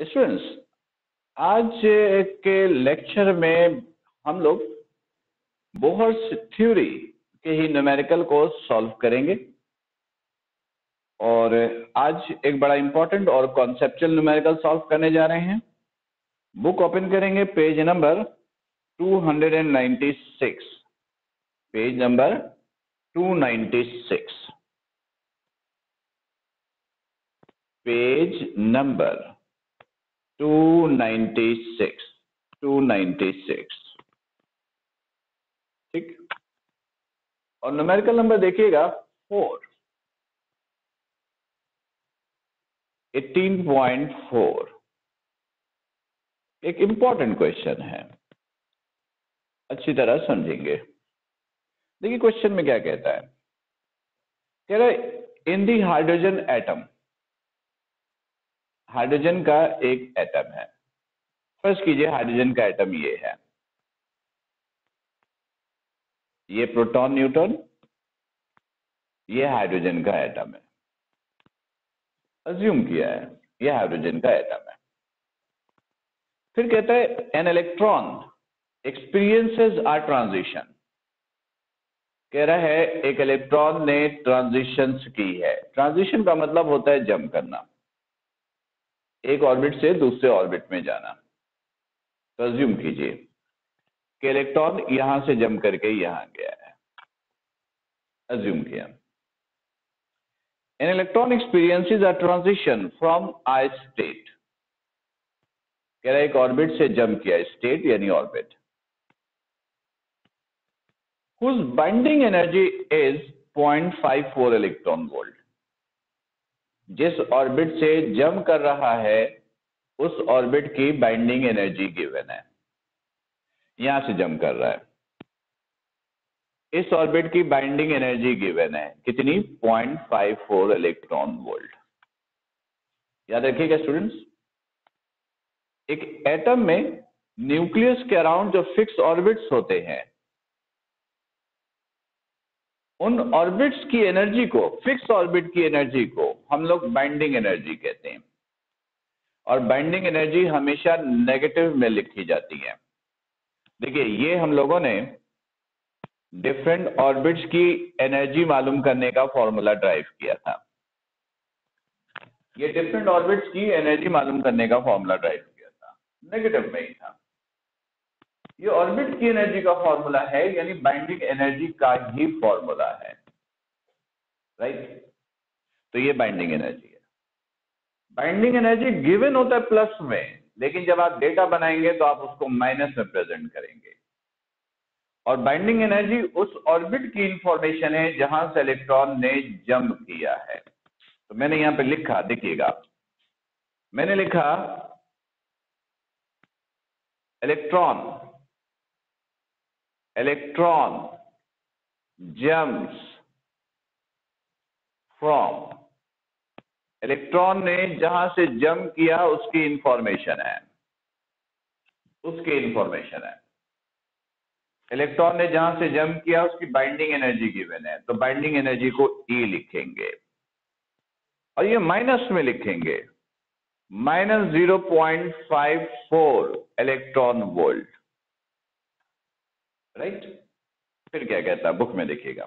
Students, आज के lecture में हम लोग बोहर्स थ्योरी के ही न्यूमेरिकल को सॉल्व करेंगे और आज एक बड़ा इंपॉर्टेंट और कॉन्सेप्चुअल न्यूमेरिकल सॉल्व करने जा रहे हैं। बुक ओपन करेंगे, page number 296, page number 296, page number 296, ठीक। और न्यूमेरिकल नंबर देखिएगा 18.4। एक इंपॉर्टेंट क्वेश्चन है, अच्छी तरह समझेंगे। देखिए क्वेश्चन में क्या कहता है, कह रहा है इन दी हाइड्रोजन एटम, हाइड्रोजन का एक एटम है। फर्स्ट कीजिए, हाइड्रोजन का एटम ये है, ये प्रोटॉन न्यूट्रॉन, ये हाइड्रोजन का एटम है। अज्यूम किया है ये हाइड्रोजन का एटम है। फिर कहता है an electron experiences are transition. कह रहा है एक इलेक्ट्रॉन ने ट्रांजिशंस की है। ट्रांजिशन का मतलब होता है जंप करना, एक ऑर्बिट से दूसरे ऑर्बिट में जाना। तो अज्यूम कीजिए कि इलेक्ट्रॉन यहां से जंप करके यहां गया है। अज्यूम किया an electron experiences are transition from I state. कह रहा है एक ऑर्बिट से जंप किया, स्टेट यानी orbit, whose binding energy is 0.54 electron volt. जिस ऑर्बिट से जंप कर रहा है उस ऑर्बिट की बाइंडिंग एनर्जी गिवन है। यहां से जंप कर रहा है, इस ऑर्बिट की बाइंडिंग एनर्जी गिवन है कितनी, 0.54 इलेक्ट्रॉन वोल्ट। याद रखिएगा स्टूडेंट्स, एक एटम में न्यूक्लियस के अराउंड जो फिक्स ऑर्बिट्स होते हैं, उन ऑर्बिट्स की एनर्जी को, फिक्स ऑर्बिट की एनर्जी को हम लोग बाइंडिंग एनर्जी कहते हैं। और बाइंडिंग एनर्जी हमेशा नेगेटिव में लिखी जाती है। देखिए ये हम लोगों ने डिफरेंट ऑर्बिट्स की एनर्जी मालूम करने का फॉर्मूला ड्राइव किया था। ये डिफरेंट ऑर्बिट्स की एनर्जी मालूम करने का फॉर्मूला ड्राइव किया था, नेगेटिव में ही था। ये ऑर्बिट की एनर्जी का फॉर्मूला है, यानी बाइंडिंग एनर्जी का ही फॉर्मूला है, राइट। तो ये बाइंडिंग एनर्जी है। बाइंडिंग एनर्जी गिवन होता है प्लस में, लेकिन जब आप डेटा बनाएंगे तो आप उसको माइनस में प्रेजेंट करेंगे। और बाइंडिंग एनर्जी उस ऑर्बिट की इंफॉर्मेशन है जहां से इलेक्ट्रॉन ने जंप किया है। तो मैंने यहां पे लिखा, देखिएगा मैंने लिखा electron, electron jumps from, electron ने जहां से जंप किया उसकी इंफॉर्मेशन है, उसकी इंफॉर्मेशन है। इलेक्ट्रॉन ने जहां से जंप किया उसकी बाइंडिंग एनर्जी गिवन है, तो बाइंडिंग एनर्जी को E लिखेंगे और ये माइनस में लिखेंगे, माइनस 0.54 इलेक्ट्रॉन वोल्ट, राइट। फिर क्या कहता है बुक में देखिएगा,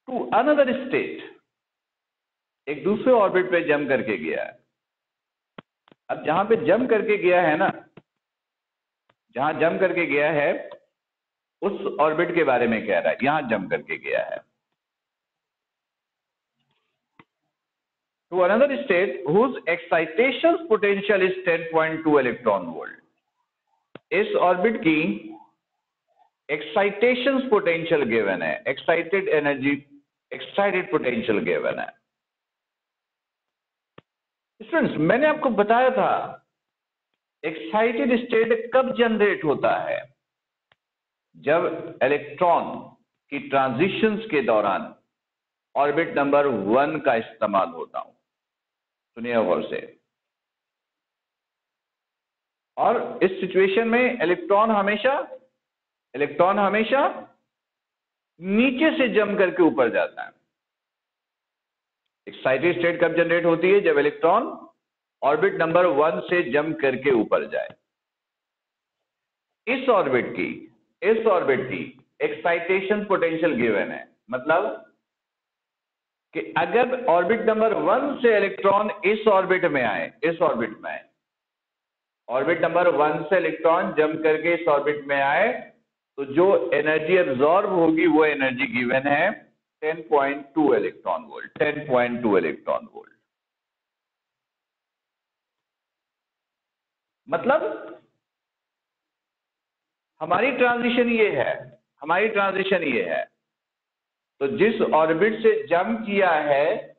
टू अनदर स्टेट, एक दूसरे ऑर्बिट पे जंप करके गया है। अब जहां पे जंप करके गया है ना, जहां जंप करके गया है उस ऑर्बिट के बारे में कह रहा है, यहां जंप करके गया है। To another state whose excitation potential is 10.2 electron volt. इस ऑर्बिट की एक्साइटेशन पोटेंशियल गिवन है, excited energy, excited potential given है। स्टूडेंट्स मैंने आपको बताया था एक्साइटेड स्टेट कब जनरेट होता है, जब इलेक्ट्रॉन की ट्रांजिशंस के दौरान ऑर्बिट नंबर 1 का इस्तेमाल होता हूं। सुनिए गौर से। और इस सिचुएशन में इलेक्ट्रॉन हमेशा नीचे से जंप करके ऊपर जाता है। एक्साइटेड स्टेट कब जनरेट होती है? जब इलेक्ट्रॉन ऑर्बिट नंबर 1 से जंप करके ऊपर जाए। इस ऑर्बिट की एक्साइटेशन पोटेंशियल गिवन है, मतलब कि अगर ऑर्बिट नंबर 1 से इलेक्ट्रॉन इस ऑर्बिट में आए, ऑर्बिट नंबर 1 से इलेक्ट्रॉन जंप करके इस ऑर्बिट में आए, तो जो एनर्जी एब्जॉर्ब होगी वो एनर्जी गिवन है 10.2 इलेक्ट्रॉन वोल्ट। 10.2 इलेक्ट्रॉन वोल्ट मतलब हमारी ट्रांजिशन ये है। तो जिस ऑर्बिट से जंप किया है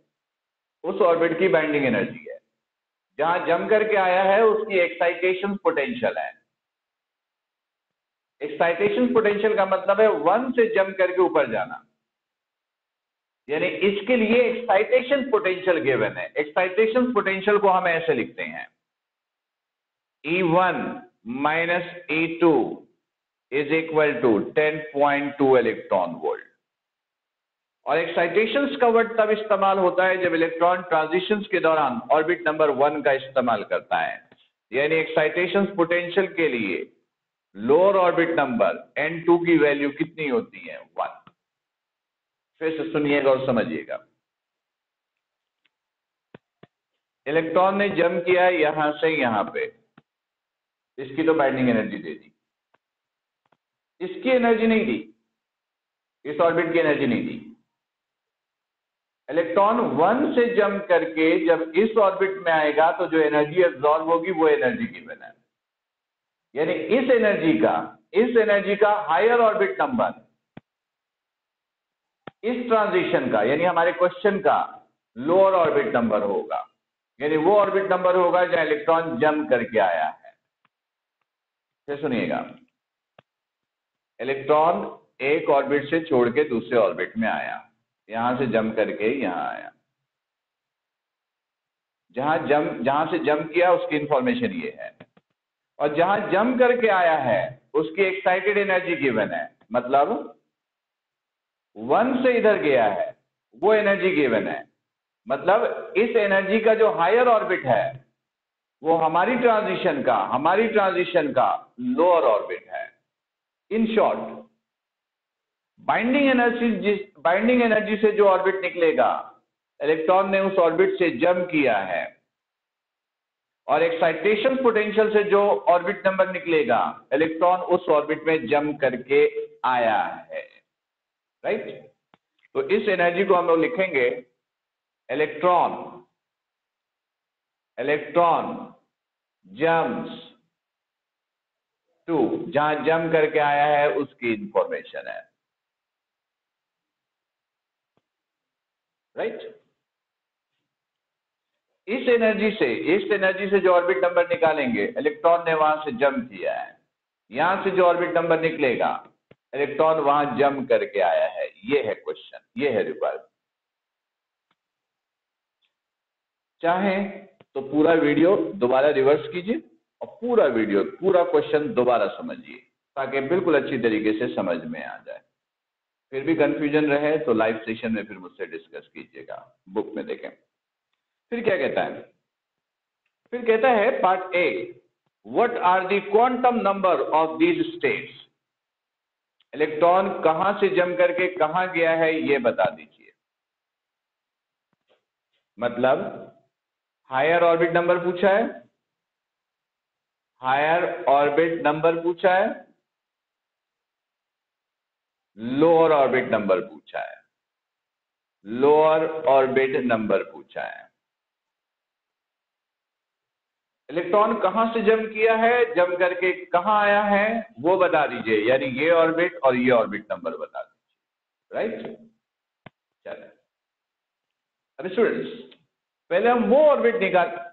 उस ऑर्बिट की बाइंडिंग एनर्जी है, जहां जंप करके आया है उसकी एक्साइटेशन पोटेंशियल है। एक्साइटेशन पोटेंशियल का मतलब है 1 से जंप करके ऊपर जाना, यानी इसके लिए एक्साइटेशन पोटेंशियल गिवन है। एक्साइटेशन पोटेंशियल को हम ऐसे लिखते हैं, E1 minus E2 is equal to 10.2 electron volt. और एक्साइटेशंस का वर्ड तब इस्तेमाल होता है जब इलेक्ट्रॉन ट्रांजिशंस के दौरान ऑर्बिट नंबर 1 का इस्तेमाल करता है, यानी एक्साइटेशन पोटेंशियल के लिए लोअर ऑर्बिट नंबर N2 की वैल्यू कितनी होती है? 1। फिर से सुनिएगा और समझिएगा। इलेक्ट्रॉन ने जंप किया यहां से यहां पे, इसकी तो बाइंडिंग एनर्जी दे दी, इसकी एनर्जी नहीं दी, इस ऑर्बिट की एनर्जी नहीं दी। इलेक्ट्रॉन 1 से जंप करके जब इस ऑर्बिट में आएगा तो जो एनर्जी एब्जॉर्ब होगी वो एनर्जी गिवन है, यानी इस एनर्जी का हायर ऑर्बिट नंबर इस ट्रांजिशन का, यानी हमारे क्वेश्चन का लोअर ऑर्बिट नंबर होगा, यानी वो ऑर्बिट नंबर होगा जहां इलेक्ट्रॉन जंप करके आया है। फिर सुनिएगा, इलेक्ट्रॉन एक ऑर्बिट से छोड़ के दूसरे ऑर्बिट में आया, यहां से जंप करके यहां आया, जहां से जंप किया उसकी इंफॉर्मेशन ये है, और जहां जंप करके आया है उसकी एक्साइटेड एनर्जी गिवन है, मतलब 1 से इधर गया है वो एनर्जी गिवन है, मतलब इस एनर्जी का जो हायर ऑर्बिट है वो हमारी ट्रांजिशन का लोअर ऑर्बिट है। इन शॉर्ट, बाइंडिंग एनर्जी से जो ऑर्बिट निकलेगा, इलेक्ट्रॉन ने उस ऑर्बिट से जंप किया है, और एक्साइटेशन पोटेंशियल से जो ऑर्बिट नंबर निकलेगा, इलेक्ट्रॉन उस ऑर्बिट में जंप करके आया है, राइट। तो इस एनर्जी को हम लोग लिखेंगे इलेक्ट्रॉन जम्प्स टू, जहां जंप करके आया है उसकी इंफॉर्मेशन है, राइट। इस एनर्जी से जो ऑर्बिट नंबर निकालेंगे, इलेक्ट्रॉन ने वहां से जंप किया है, यहां से जो ऑर्बिट नंबर निकलेगा, इलेक्ट्रॉन वहां जंप करके आया है। ये है क्वेश्चन, ये है रिक्वायरमेंट। चाहें तो पूरा वीडियो दोबारा रिवर्स कीजिए और पूरा क्वेश्चन दोबारा समझिए, ताकि बिल्कुल अच्छी तरीके से समझ में आ जाए। फिर भी कंफ्यूजन रहे तो लाइव सेशन में फिर मुझसे डिस्कस कीजिएगा, बुक में देखें। फिर क्या कहता है? फिर कहता है part A, what are the quantum number of these states. Electron कहां से जंप करके कहां गया है ये बता दीजिए। मतलब हायर ऑर्बिट नंबर पूछा है, लोअर ऑर्बिट नंबर पूछा है। इलेक्ट्रॉन कहां से जंप किया है, जंप करके कहां आया है वो बता दीजिए, यानी ये ऑर्बिट और ये ऑर्बिट नंबर बता दीजिए, राइट। चलिए, अभी स्टूडेंट्स पहले हम वो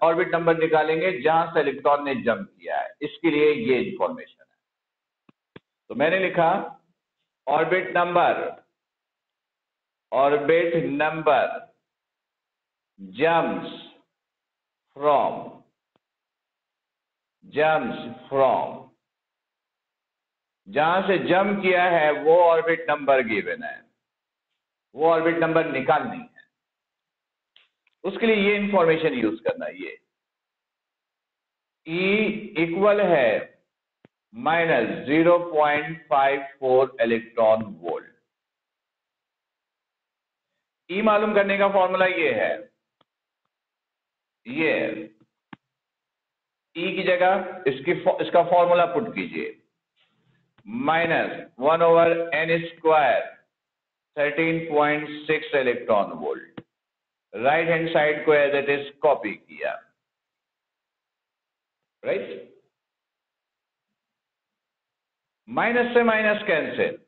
ऑर्बिट नंबर निकालेंगे जहां से इलेक्ट्रॉन ने जंप किया है। इसके लिए ये इंफॉर्मेशन है। तो मैंने लिखा ऑर्बिट नंबर जम्प्स फ्रॉम, जहां से जंप किया है वो ऑर्बिट नंबर गिवन है, वो ऑर्बिट नंबर निकालनी है। उसके लिए ये इंफॉर्मेशन यूज करना, ये E इक्वल है -0.54 इलेक्ट्रॉन वोल्ट। E मालूम करने का फॉर्मूला ये है, ये E की जगह इसका फॉर्मूला पुट कीजिए, -1/n², 13.6 electron volt. Right hand side को एज इट इज कॉपी किया, राइट। माइनस से माइनस कैंसिल,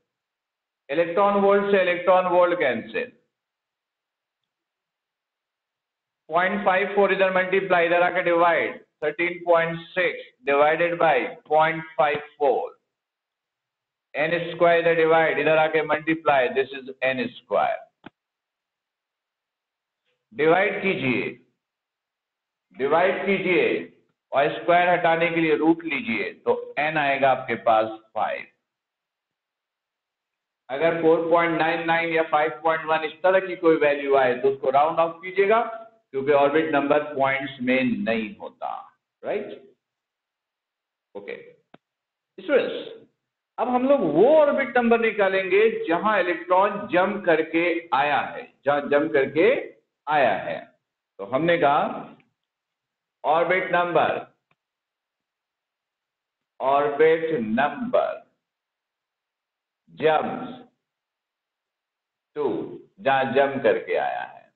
इलेक्ट्रॉन वोल्ट से इलेक्ट्रॉन वोल्ट कैंसिल, 0.54 इधर मल्टीप्लाई, इधर आके डिवाइड, 13.6 डिवाइडेड बाई 0.54, n² इधर डिवाइड, इधर आके multiply, this is n²। Divide कीजिए और स्क्वायर हटाने के लिए रूट लीजिए, तो n आएगा आपके पास 5। अगर 4.99 या 5.1 इस तरह की कोई वैल्यू आए तो उसको राउंड ऑफ कीजिएगा, क्योंकि ऑर्बिट नंबर पॉइंट्स में नहीं होता, राइट। ओके स्टूडेंट्स, अब हम लोग वो ऑर्बिट नंबर निकालेंगे जहां इलेक्ट्रॉन जंप करके आया है, तो हमने कहा ऑर्बिट नंबर जम्प्स टू, जहां जंप करके आया है,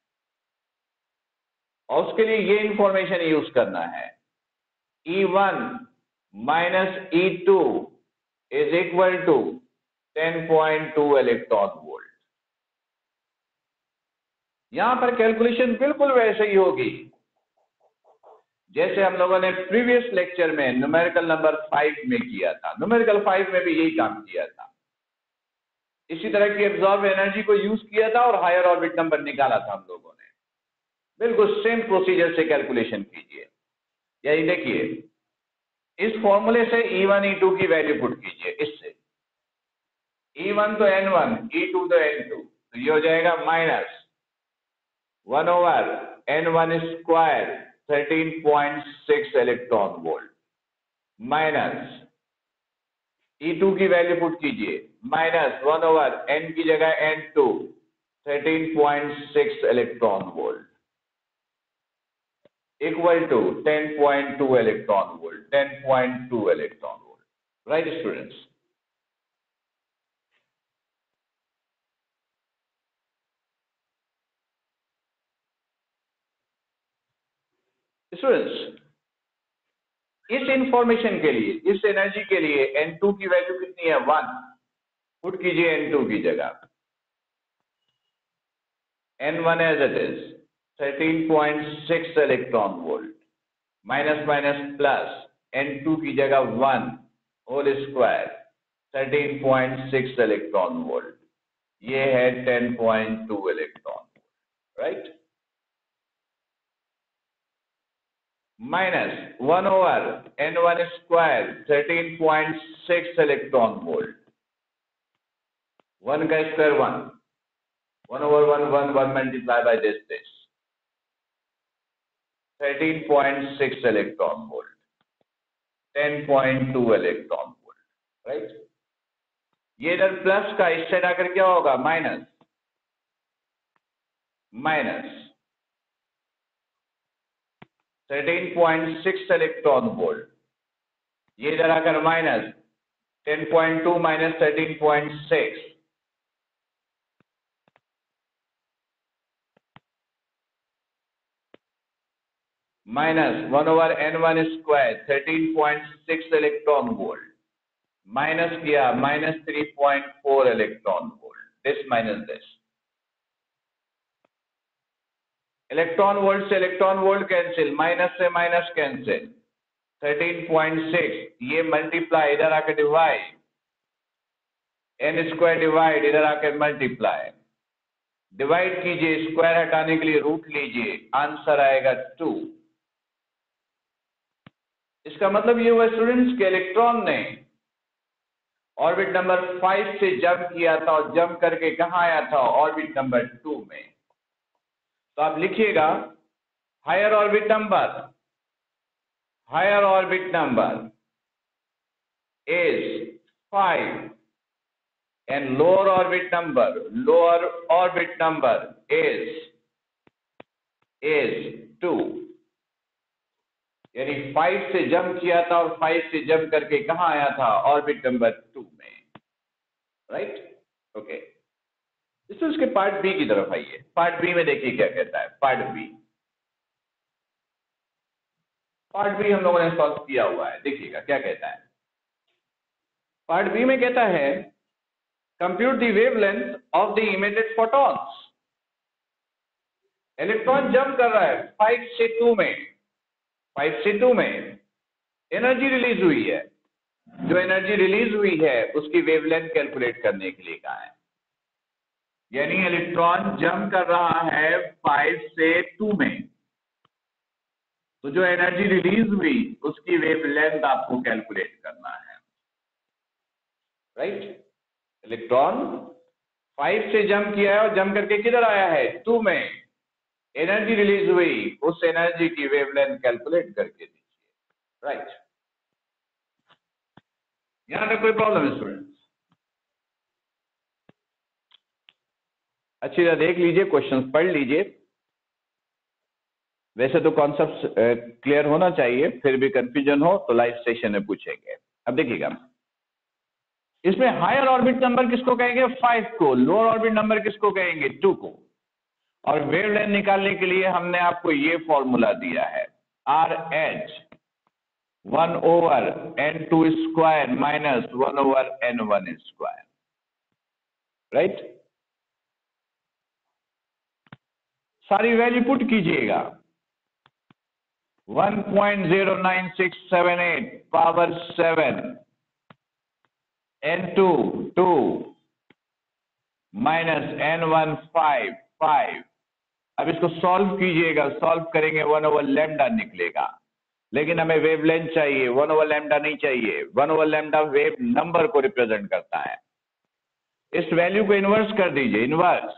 और उसके लिए ये इंफॉर्मेशन यूज करना है, E1 minus E2 is equal to 10.2 electron volt. यहां पर कैलकुलेशन बिल्कुल वैसे ही होगी जैसे हम लोगों ने प्रीवियस लेक्चर में न्यूमेरिकल नंबर 5 में किया था। न्यूमेरिकल 5 में भी यही काम किया था, इसी तरह की एब्जॉर्ब एनर्जी को यूज किया था और हायर ऑर्बिट नंबर निकाला था हम लोगों ने। बिल्कुल सेम प्रोसीजर से कैलकुलेशन कीजिए। यही देखिए, इस फॉर्मूले से E1 E2 की वैल्यू पुट कीजिए, इससे E1 तो N1, E2 तो N2, तो ये हो जाएगा -1/n1², 13.6 electron volt, minus E2 की वैल्यू पुट कीजिए, -1/n की जगह N2, 13.6 electron volt, equal to 10.2 electron volt, 10.2 electron volt, right students. Students, इस इंफॉर्मेशन के लिए, इस एनर्जी के लिए N2 की वैल्यू कितनी है, 1, पुट कीजिए N2 की जगह, N1 as it is 13.6 electron volt, minus minus plus, N2 की जगह 1 होल स्क्वायर, 13.6 इलेक्ट्रॉन वोल्ट, ये है 10.2 electron volt, right. Minus 1/n1², 13.6 electron volt, 1 का square 1, 1/1 multiply by this 13.6 electron volt, 10.2 electron volt, right. ये इधर plus का इस side आकर क्या होगा, माइनस 13.6 इलेक्ट्रॉन वोल्ट, ये इधर आकर minus 10.2 minus 13.6, minus 1/n1², 13.6 electron volt, minus किया -3.4 electron volt, this minus this, electron volt से इलेक्ट्रॉन वोल्ट कैंसिल, माइनस से माइनस कैंसिल, 13.6, ये मल्टीप्लाई, इधर आकर डिवाइड, n² डिवाइड, इधर आकर मल्टीप्लाई, डिवाइड कीजिए, स्क्वायर हटाने के लिए रूट लीजिए, आंसर आएगा 2। इसका मतलब ये हुआ स्टूडेंट्स के इलेक्ट्रॉन ने ऑर्बिट नंबर 5 से जंप किया था और जंप करके कहां आया था, ऑर्बिट नंबर 2 में। तो आप लिखिएगा higher orbit number is 5 and lower orbit number is 2. यानी 5 से जंप किया था और 5 से जंप करके कहां आया था? ऑर्बिट नंबर 2 में, राइट? ओके, इससे उसके पार्ट बी की तरफ आइए। पार्ट बी में देखिए क्या कहता है। पार्ट बी हम लोगों ने सॉल्व किया हुआ है, देखिएगा क्या कहता है। पार्ट बी में कहता है compute the wavelength of the emitted photons. Electron jump कर रहा है 5 से 2 में एनर्जी रिलीज हुई है। जो एनर्जी रिलीज हुई है उसकी वेवलेंथ कैलकुलेट करने के लिए कहा है। यानी इलेक्ट्रॉन जंप कर रहा है 5 से 2 में, तो जो एनर्जी रिलीज हुई उसकी वेवलेंथ आपको कैलकुलेट करना है, राइट? इलेक्ट्रॉन 5 से जंप किया है और जंप करके किधर आया है? 2 में। एनर्जी रिलीज हुई, उस एनर्जी की वेवलेंथ कैलकुलेट करके दीजिए, राइट? यहां पे कोई प्रॉब्लम है स्टूडेंट्स? अच्छी तरह देख लीजिए, क्वेश्चंस पढ़ लीजिए। वैसे तो कॉन्सेप्ट क्लियर होना चाहिए, फिर भी कंफ्यूजन हो तो लाइव सेशन में पूछेंगे। अब देखिएगा, इसमें हायर ऑर्बिट नंबर किसको कहेंगे? 5 को। लोअर ऑर्बिट नंबर किसको कहेंगे? 2 को। और वेवलेंथ निकालने के लिए हमने आपको ये फॉर्मूला दिया है, RH 1/n2 square minus 1/n1 square, right? सारी वैल्यू पुट कीजिएगा। 1.09678 पावर 7 n2 2 माइनस n1 5। अब इसको सॉल्व कीजिएगा, सॉल्व करेंगे 1/लैम्डा निकलेगा, लेकिन हमें वेवलेंथ चाहिए, 1/लैम्डा नहीं चाहिए। 1/लैम्डा वेव नंबर को रिप्रेजेंट करता है। इस वैल्यू को इन्वर्स कर दीजिए, इन्वर्स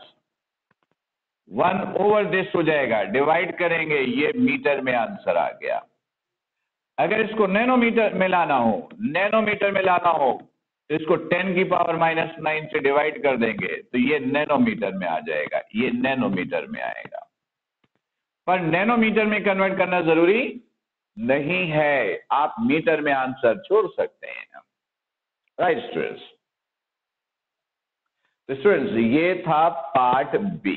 1/दिस हो जाएगा, डिवाइड करेंगे, ये मीटर में आंसर आ गया। अगर इसको नैनोमीटर में लाना हो तो इसको 10 की पावर -9 से डिवाइड कर देंगे तो ये नैनोमीटर में आ जाएगा, ये नैनोमीटर में आएगा। पर नैनोमीटर में कन्वर्ट करना जरूरी नहीं है, आप मीटर में आंसर छोड़ सकते हैं, राइट स्टूडेंट्स? तो स्टूडेंट्स ये था पार्ट बी,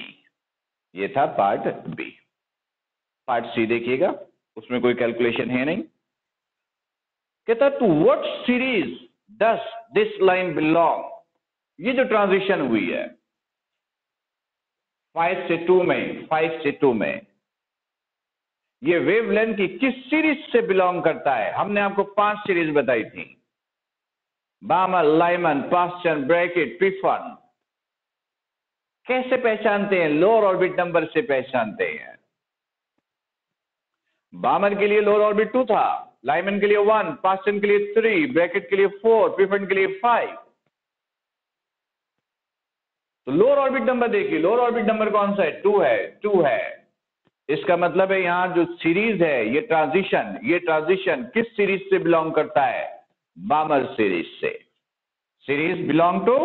पार्ट सी देखिएगा, उसमें कोई कैलकुलेशन है नहीं। कहता to what series does this line belong? ये जो ट्रांजिशन हुई है 5 से 2 में, ये वेवलेंथ की किस सीरीज से बिलोंग करता है? हमने आपको 5 सीरीज बताई थी, बामर, लाइमन, पास्चन, ब्रैकेट, ट्रिफन। कैसे पहचानते हैं? लोअर ऑर्बिट नंबर से पहचानते हैं। बामर के लिए लोअर ऑर्बिट 2 था, लाइमन के लिए 1, पास्चन के लिए 3, ब्रैकेट के लिए 4, ट्रिफन के लिए 5। तो लोअर ऑर्बिट नंबर देखिए, लोअर ऑर्बिट नंबर कौन सा है? 2 है। इसका मतलब है यहां जो सीरीज है, ये ट्रांजिशन किस सीरीज से बिलोंग करता है? बामर सीरीज से। Series belong to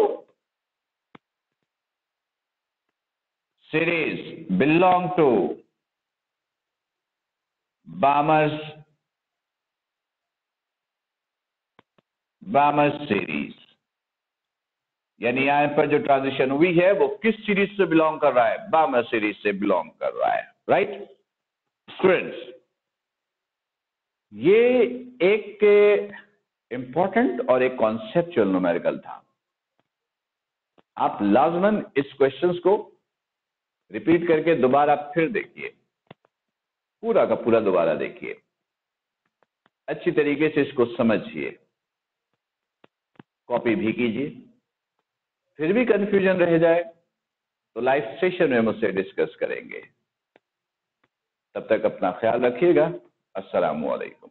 Balmer series. यानी यहां पर जो ट्रांजिशन हुई है वो किस सीरीज से बिलोंग कर रहा है? बामर सीरीज से बिलोंग कर रहा है, राइट स्टूडेंट्स? ये एक इंपॉर्टेंट और एक कॉन्सेप्चुअल न्यूमेरिकल था। आप लाजमन इस क्वेश्चंस को रिपीट करके दोबारा फिर देखिए, पूरा का पूरा दोबारा देखिए, अच्छी तरीके से इसको समझिए, कॉपी भी कीजिए। फिर भी कंफ्यूजन रह जाए तो लाइव सेशन में मुझसे डिस्कस करेंगे। तब तक अपना ख्याल रखिएगा। अस्सलामु अलैकुम।